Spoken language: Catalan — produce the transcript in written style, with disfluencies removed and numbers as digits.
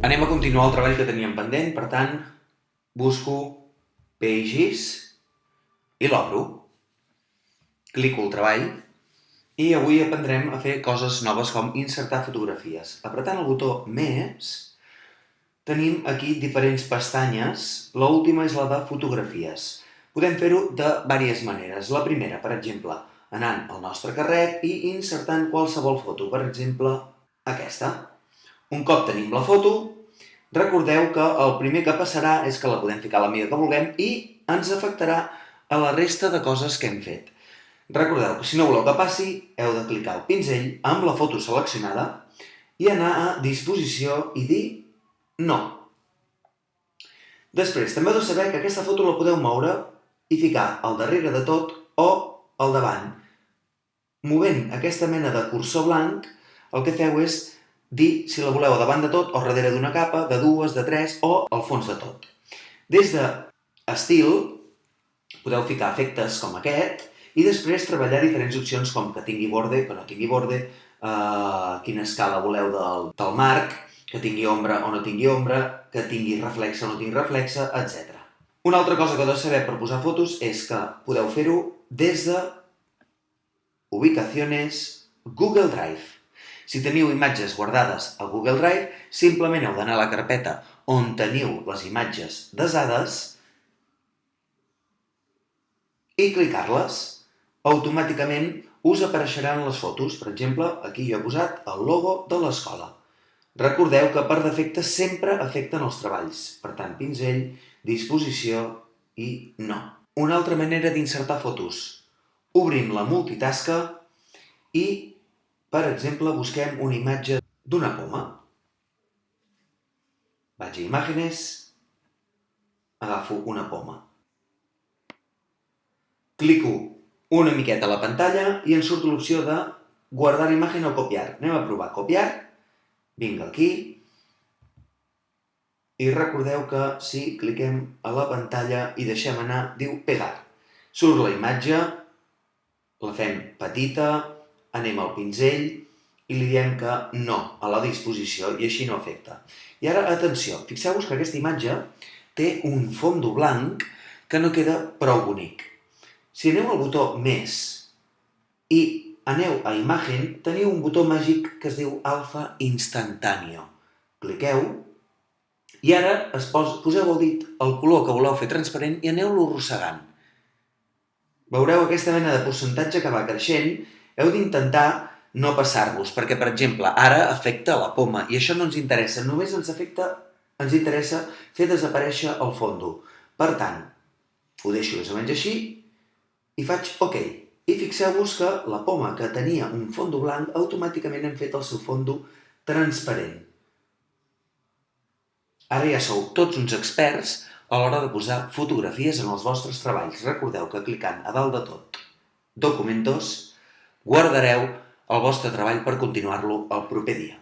Anem a continuar el treball que teníem pendent, per tant, busco Pages i l'obro. Clico el treball i avui aprendrem a fer coses noves com insertar fotografies. Apretant el botó Més, tenim aquí diferents pestanyes. L'última és la de fotografies. Podem fer-ho de diverses maneres. La primera, per exemple, anant al nostre carret i insertant qualsevol foto, per exemple, aquesta. Un cop tenim la foto, recordeu que el primer que passarà és que la podem ficar a la mida que vulguem i ens afectarà a la resta de coses que hem fet. Recordeu que si no voleu que passi, heu de clicar el pinzell amb la foto seleccionada i anar a disposició i dir no. Després, també heu de saber que aquesta foto la podeu moure i ficar al darrere de tot o al davant. Movent aquesta mena de cursor blanc, el que feu és dir si la voleu davant de tot o darrere d'una capa, de dues, de tres o al fons de tot. Des d'estil podeu ficar efectes com aquest i després treballar diferents opcions com que tingui borde, que no tingui borde, quina escala voleu del marc, que tingui ombra o no tingui ombra, que tingui reflexe o no tingui reflexe, etc. Una altra cosa que heu de saber per posar fotos és que podeu fer-ho des de Ubicaciones, Google Drive. Si teniu imatges guardades a Google Drive, simplement heu d'anar a la carpeta on teniu les imatges desades i clicar-les. Automàticament us apareixeran les fotos. Per exemple, aquí jo he posat el logo de l'escola. Recordeu que per defecte sempre afecten els treballs. Per tant, pinzell, disposició i no. Una altra manera d'insertar fotos. Obrim la multitasca i, per exemple, busquem una imatge d'una poma. Vaig a Imágenes, agafo una poma. Clico una miqueta a la pantalla i em surt l'opció de guardar imagen o copiar. Anem a provar copiar. Vinc aquí. I recordeu que si cliquem a la pantalla i deixem anar, diu pegar. Surt la imatge, la fem petita, anem al pinzell i li diem que no a la disposició i així no afecta. I ara, atenció, fixeu-vos que aquesta imatge té un fons blanc que no queda prou bonic. Si aneu al botó Més i aneu a Imagen, teniu un botó màgic que es diu Alfa Instantáneo. Cliqueu i ara poseu el dit al color que voleu fer transparent i aneu-lo arrossegant. Veureu aquesta mena de percentatge que va creixent. Heu d'intentar no passar-vos, perquè, per exemple, ara afecta la poma i això no ens interessa, només ens interessa fer desaparèixer el fondo. Per tant, ho deixo més o menys així i faig OK. I fixeu-vos que la poma que tenia un fondo blanc automàticament hem fet el seu fondo transparent. Ara ja sou tots uns experts a l'hora de posar fotografies en els vostres treballs. Recordeu que clicant a dalt de tot, Documentos, guardareu el vostre treball per continuar-lo el proper dia.